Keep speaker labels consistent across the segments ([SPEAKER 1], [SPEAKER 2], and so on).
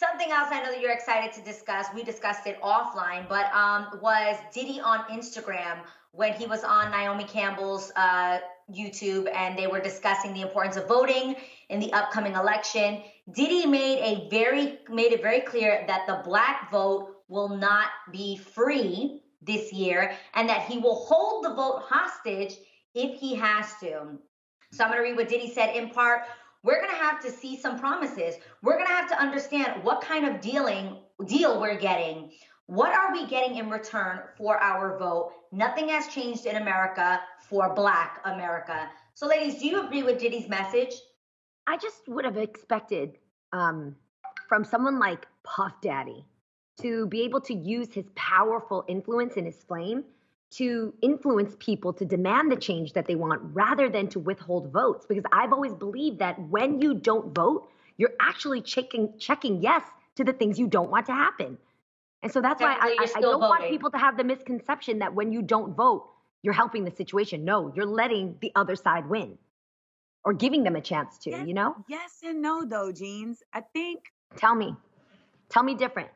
[SPEAKER 1] Something else I know that you're excited to discuss, we discussed it offline, but was Diddy on Instagram when he was on Naomi Campbell's YouTube and they were discussing the importance of voting in the upcoming election. Diddy made it very clear that the black vote will not be free this year and that he will hold the vote hostage if he has to. So I'm going to read what Diddy said in part. We're going to have to see some promises. We're going to have to understand what kind of deal we're getting. What are we getting in return for our vote? Nothing has changed in America for Black America. So ladies, do you agree with Diddy's message?
[SPEAKER 2] I just would have expected from someone like Puff Daddy to be able to use his powerful influence and his flame to influence people to demand the change that they want rather than to withhold votes. Because I've always believed that when you don't vote, you're actually checking yes to the things you don't want to happen. And so that's why I don't want people to have the misconception that when you don't vote, you're helping the situation. No, you're letting the other side win or giving them a chance to,
[SPEAKER 3] yes,
[SPEAKER 2] you know?
[SPEAKER 3] Yes and no, though, Jeans. I think.
[SPEAKER 2] Tell me different.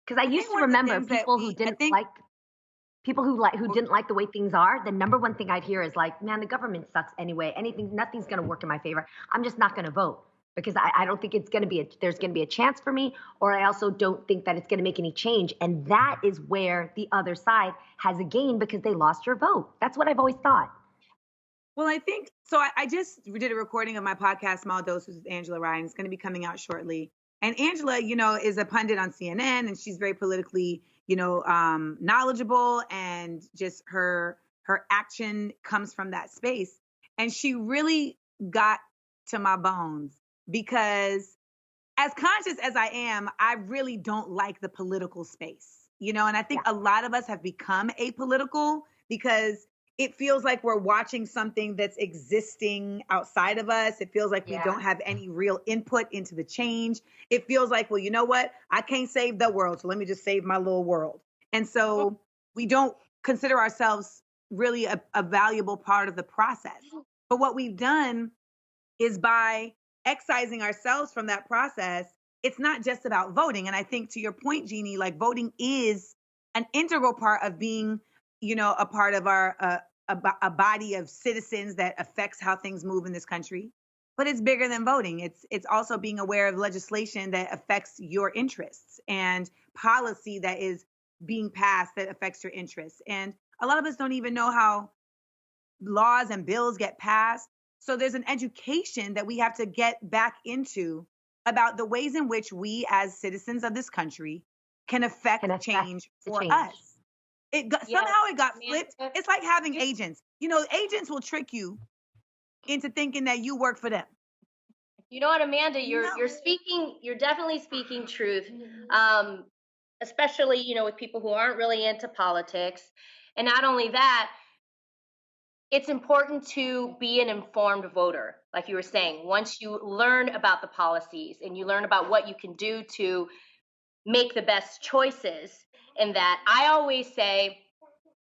[SPEAKER 2] Because I used to remember people who didn't like the way things are. The number one thing I'd hear is like, man, the government sucks anyway. Nothing's going to work in my favor. I'm just not going to vote because I don't think there's going to be a chance for me, or I also don't think that it's going to make any change. And that is where the other side has a gain because they lost your vote. That's what I've always thought.
[SPEAKER 3] Well, I think so. I just did a recording of my podcast, Small Doses with Angela Ryan. It's going to be coming out shortly. And Angela, is a pundit on CNN, and she's very politically, knowledgeable, and just her action comes from that space. And she really got to my bones because as conscious as I am, I really don't like the political space, and I think a lot of us have become apolitical because it feels like we're watching something that's existing outside of us. It feels like we don't have any real input into the change. It feels like, well, you know what? I can't save the world, so let me just save my little world. And so we don't consider ourselves really a valuable part of the process. But what we've done is by excising ourselves from that process, it's not just about voting. And I think to your point, Jeannie, like voting is an integral part of being a part of our a body of citizens that affects how things move in this country. But it's bigger than voting. It's also being aware of legislation that affects your interests and policy that is being passed that affects your interests. And a lot of us don't even know how laws and bills get passed. So there's an education that we have to get back into about the ways in which we as citizens of this country can affect change for us. Somehow it got flipped. It's like having agents. Agents will trick you into thinking that you work for them.
[SPEAKER 4] You know what, Amanda? You're definitely speaking truth. Especially, with people who aren't really into politics. And not only that, it's important to be an informed voter. Like you were saying, once you learn about the policies and you learn about what you can do to make the best choices, in that I always say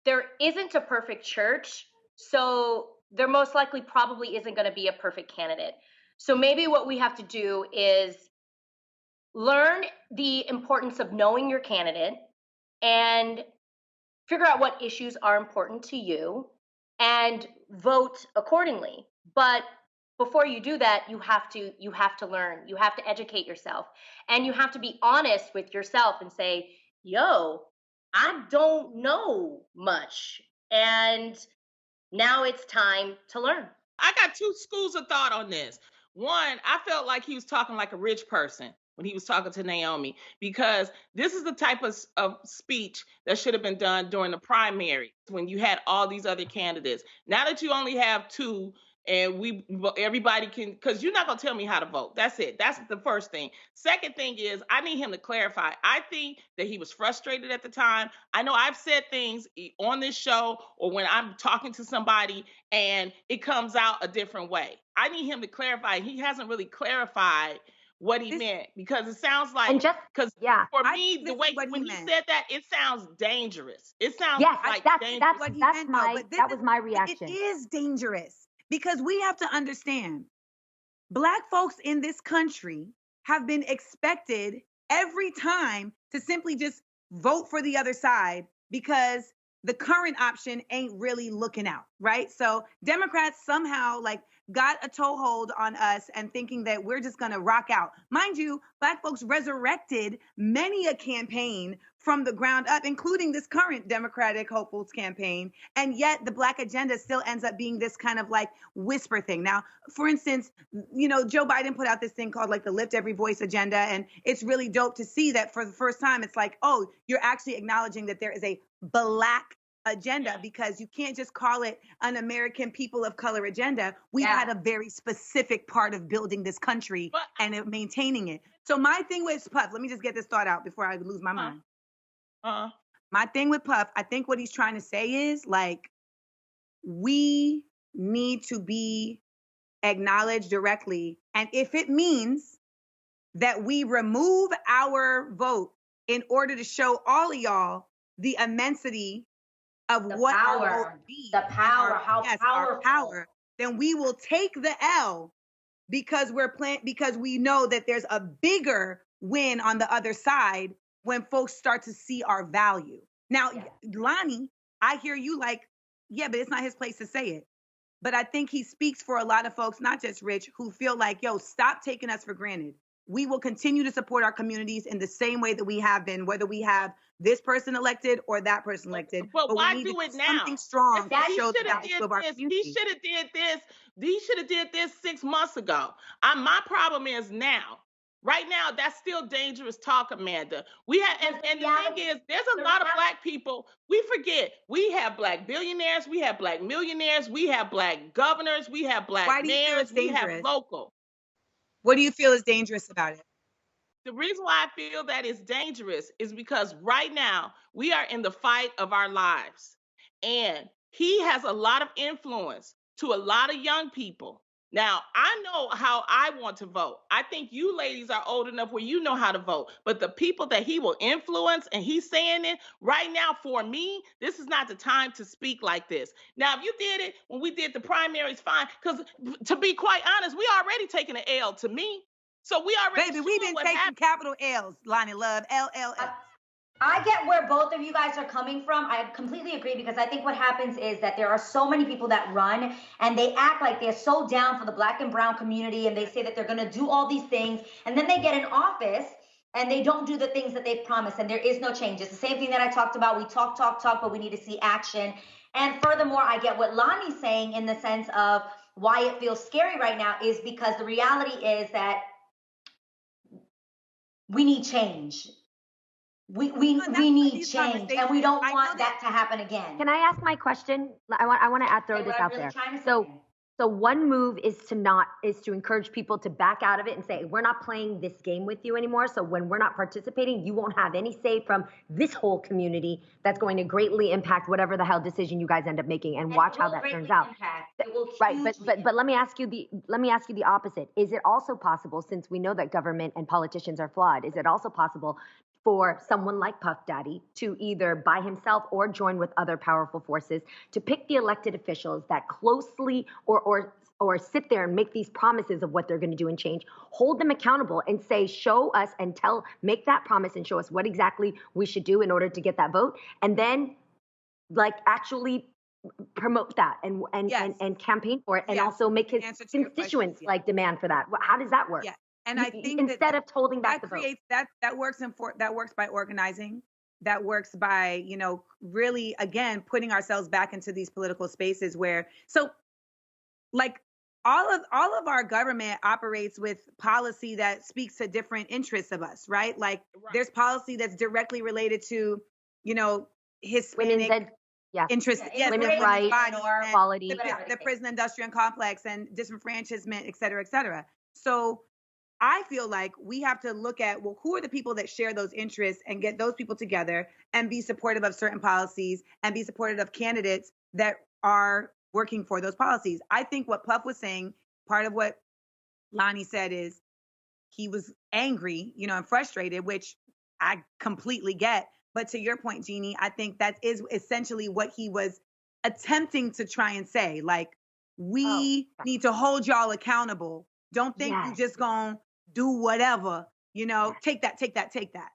[SPEAKER 4] there isn't a perfect church, so there most likely probably isn't going to be a perfect candidate. So maybe what we have to do is learn the importance of knowing your candidate and figure out what issues are important to you and vote accordingly. But before you do that, you have to learn, you have to educate yourself, and you have to be honest with yourself and say, yo, I don't know much, and now it's time to learn.
[SPEAKER 5] I got two schools of thought on this. One, I felt like he was talking like a rich person when he was talking to Naomi, because this is the type of speech that should have been done during the primary when you had all these other candidates. Now that you only have two, and everybody can, because you're not going to tell me how to vote. That's it. That's the first thing. Second thing is, I need him to clarify. I think that he was frustrated at the time. I know I've said things on this show or when I'm talking to somebody and it comes out a different way. I need him to clarify. He hasn't really clarified what he meant, because it sounds like, for me, the way when he said that, it sounds dangerous. It sounds like dangerous.
[SPEAKER 2] That was my reaction.
[SPEAKER 3] It is dangerous. Because we have to understand, Black folks in this country have been expected every time to simply just vote for the other side because the current option ain't really looking out, right? So Democrats somehow like got a toehold on us and thinking that we're just gonna rock out. Mind you, Black folks resurrected many a campaign from the ground up, including this current Democratic hopefuls campaign. And yet the Black agenda still ends up being this kind of like whisper thing. Now, for instance, you know, Joe Biden put out this thing called like the Lift Every Voice agenda. And it's really dope to see that for the first time, it's like, oh, you're actually acknowledging that there is a Black agenda, because you can't just call it an American people of color agenda. We've had a very specific part of building this country and maintaining it. So my thing with Puff, let me just get this thought out before I lose my mind. My thing with Puff, I think what he's trying to say is like, we need to be acknowledged directly. And if it means that we remove our vote in order to show all of y'all the immensity of what
[SPEAKER 1] power,
[SPEAKER 3] our vote would be,
[SPEAKER 1] the power, how powerful,
[SPEAKER 3] our power, then we will take the L because because we know that there's a bigger win on the other side when folks start to see our value. Now, Lonnie, I hear you like, yeah, but it's not his place to say it. But I think he speaks for a lot of folks, not just Rich, who feel like, yo, stop taking us for granted. We will continue to support our communities in the same way that we have been, whether we have this person elected or that person elected.
[SPEAKER 5] But why
[SPEAKER 3] we need
[SPEAKER 5] do it now?
[SPEAKER 3] Something strong to show the value of our
[SPEAKER 5] He
[SPEAKER 3] community.
[SPEAKER 5] should have did this. He should have did this 6 months ago. My problem is now. Right now, that's still dangerous talk, Amanda. We have, and the thing is, there's a lot of Black people. We forget we have Black billionaires, we have Black millionaires, we have Black governors, we have Black mayors, we have local.
[SPEAKER 3] What do you feel is dangerous about it?
[SPEAKER 5] The reason why I feel that it's dangerous is because right now we are in the fight of our lives. And he has a lot of influence to a lot of young people. Now, I know how I want to vote. I think you ladies are old enough where you know how to vote. But the people that he will influence, and he's saying it right now, for me, this is not the time to speak like this. Now, if you did it when we did the primaries, fine. Because to be quite honest, we already taken an L to me. So we already
[SPEAKER 3] Baby, we've been taking capital L's, Lonnie Love, LLL.
[SPEAKER 1] I get where both of you guys are coming from. I completely agree, because I think what happens is that there are so many people that run and they act like they're so down for the Black and brown community, and they say that they're going to do all these things, and then they get in office and they don't do the things that they've promised, and there is no change. It's the same thing that I talked about. We talk, but we need to see action. And furthermore, I get what Lonnie's saying in the sense of why it feels scary right now is because the reality is that we need change. We need change, and we don't want that to happen again.
[SPEAKER 2] Can I ask my question? I want to throw this out there. So one move is to encourage people to back out of it and say, we're not playing this game with you anymore. So when we're not participating, you won't have any say from this whole community. That's going to greatly impact whatever the hell decision you guys end up making, and watch how that turns out. Right, but let me ask you the opposite. Is it also possible, since we know that government and politicians are flawed, is it also possible for someone like Puff Daddy to either by himself or join with other powerful forces to pick the elected officials that closely or sit there and make these promises of what they're going to do and change, hold them accountable and say, show us and make that promise and show us what exactly we should do in order to get that vote, and then like actually promote that and campaign for it, and also make his constituents like demand for that. How does that work?
[SPEAKER 3] Yeah. And I think
[SPEAKER 2] instead of holding back the vote,
[SPEAKER 3] that works by organizing. That works by, really, again, putting ourselves back into these political spaces where, so like all of our government operates with policy that speaks to different interests of us, right? Like there's policy that's directly related to, Hispanic interest,
[SPEAKER 2] women's rights, equality,
[SPEAKER 3] the prison industrial complex and disenfranchisement, et cetera, et cetera. So I feel like we have to look at, well, who are the people that share those interests, and get those people together and be supportive of certain policies and be supportive of candidates that are working for those policies. I think what Puff was saying, part of what Lonnie said is he was angry, and frustrated, which I completely get. But to your point, Jeannie, I think that is essentially what he was attempting to try and say. Like, we need to hold y'all accountable. Don't think you just gonna do whatever, take that, take that, take that.